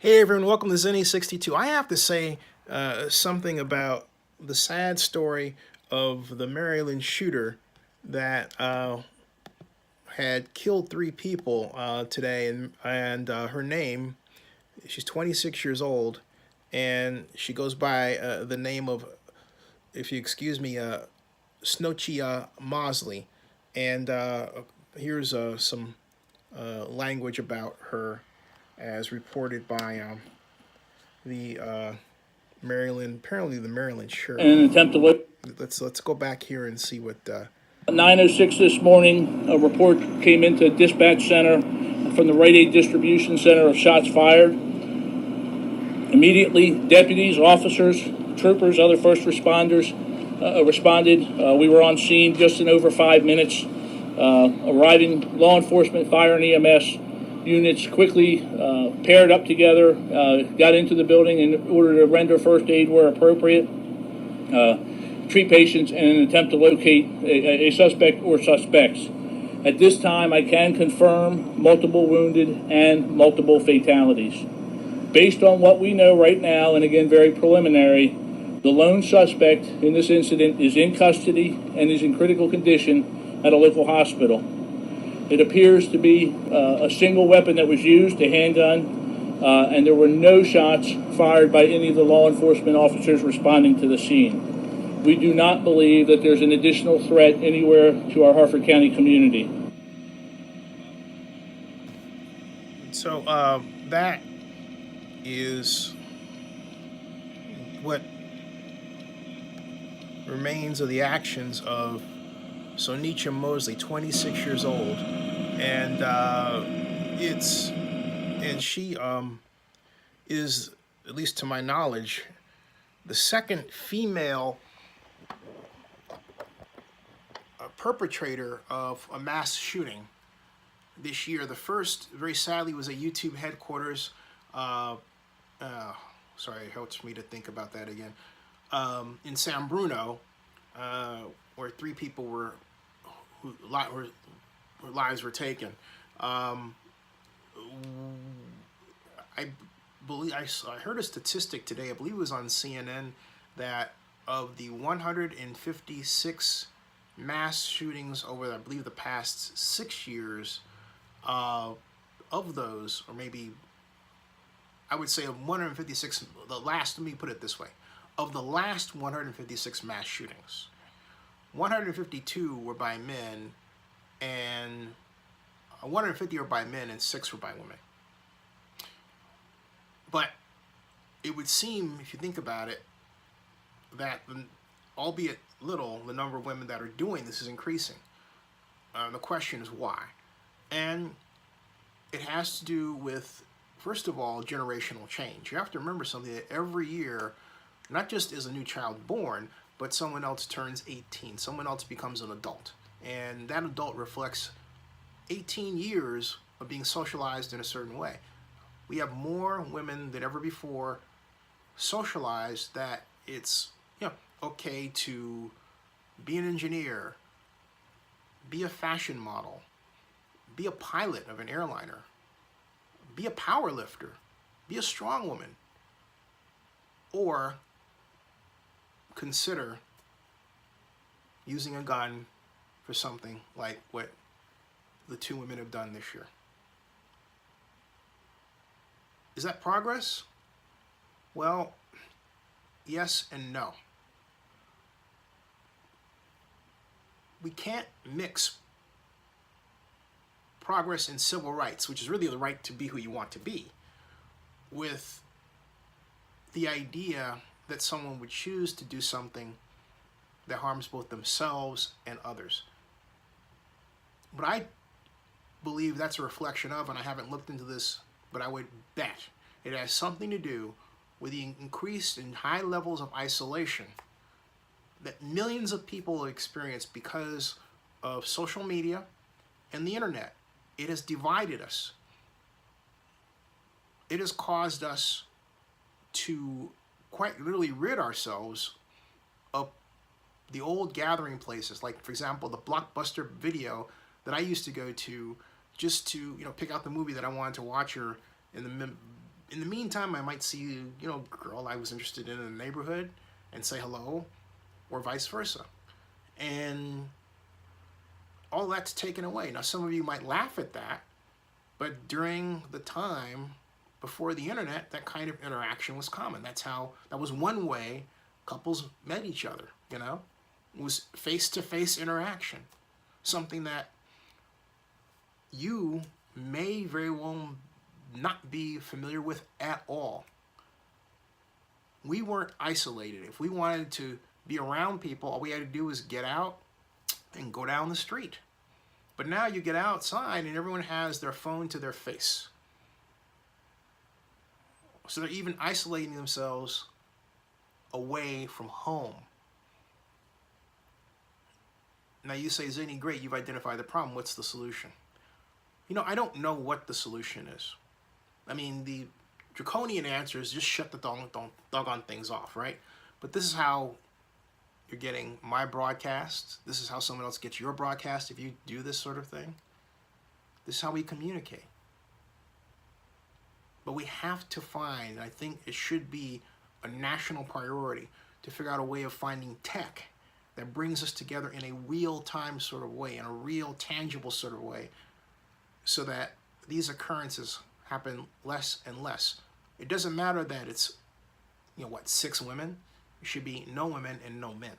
Hey everyone, welcome to Zenny62. I have to say something about the sad story of the Maryland shooter that had killed three people today, and her name, she's 26 years old, and she goes by the name of, if you excuse me, Snoochia Mosley. And here's some language about her as reported by the Maryland, apparently the Maryland In sheriff. an attempt to look. Let's go back here and see what. 9:06 this morning, a report came into dispatch center from the Rite Aid Distribution Center of shots fired. Immediately, deputies, officers, troopers, other first responders responded. We were on scene just in over 5 minutes. Arriving law enforcement, fire, and EMS units quickly paired up together, got into the building in order to render first aid where appropriate, treat patients, in an attempt to locate a suspect or suspects. At this time, I can confirm multiple wounded and multiple fatalities. Based on what we know right now, and again, very preliminary, the lone suspect in this incident is in custody and is in critical condition at a local hospital. It appears to be a single weapon that was used, a handgun, and there were no shots fired by any of the law enforcement officers responding to the scene. We do not believe that there's an additional threat anywhere to our Harford County community. So that is what remains of the actions of Snoochia Mosley, 26 years old, and she is, at least to my knowledge, the second female perpetrator of a mass shooting this year. The first, very sadly, was at YouTube headquarters. Sorry, it helps me to think about that again. In San Bruno, where three people were, whose lives were taken. I believe I heard a statistic today. I believe it was on CNN that of the 156 mass shootings over, I believe, the past 6 years, of those, or maybe I would say of 156, the last, let me put it this way, of the last 156 mass shootings, 152 were by men, and 150 were by men, and 6 were by women. But it would seem, if you think about it, that, albeit little, the number of women that are doing this is increasing. The question is why? And it has to do with, first of all, generational change. You have to remember something, that every year, not just is a new child born, but someone else turns 18. Someone else becomes an adult. And that adult reflects 18 years of being socialized in a certain way. We have more women than ever before socialized that it's, okay to be an engineer, be a fashion model, be a pilot of an airliner, be a power lifter, be a strong woman, or consider using a gun for something like what the two women have done this year. Is that progress? Well, yes and no. We can't mix progress in civil rights, which is really the right to be who you want to be, with the idea that someone would choose to do something that harms both themselves and others. But I believe that's a reflection of, and I haven't looked into this, but I would bet it has something to do with the increased and high levels of isolation that millions of people have experienced because of social media and the internet. It has divided us. It has caused us to quite literally rid ourselves of the old gathering places, like, for example, the Blockbuster Video that I used to go to just to, pick out the movie that I wanted to watch, or in the In the meantime, I might see, a girl I was interested in the neighborhood and say hello, or vice versa. And all that's taken away. Now, some of you might laugh at that, but during the time before the internet, that kind of interaction was common. That was one way couples met each other, It was face-to-face interaction. Something that you may very well not be familiar with at all. We weren't isolated. If we wanted to be around people, all we had to do was get out and go down the street. But now you get outside and everyone has their phone to their face. So they're even isolating themselves away from home. Now you say, Zany, great, you've identified the problem. What's the solution? I don't know what the solution is. I mean, the draconian answer is just shut the doggone things off, right? But this is how you're getting my broadcast. This is how someone else gets your broadcast if you do this sort of thing. This is how we communicate. But we have to find, I think it should be a national priority to figure out a way of finding tech that brings us together in a real-time sort of way, in a real, tangible sort of way, so that these occurrences happen less and less. It doesn't matter that it's, 6 women. It should be no women and no men.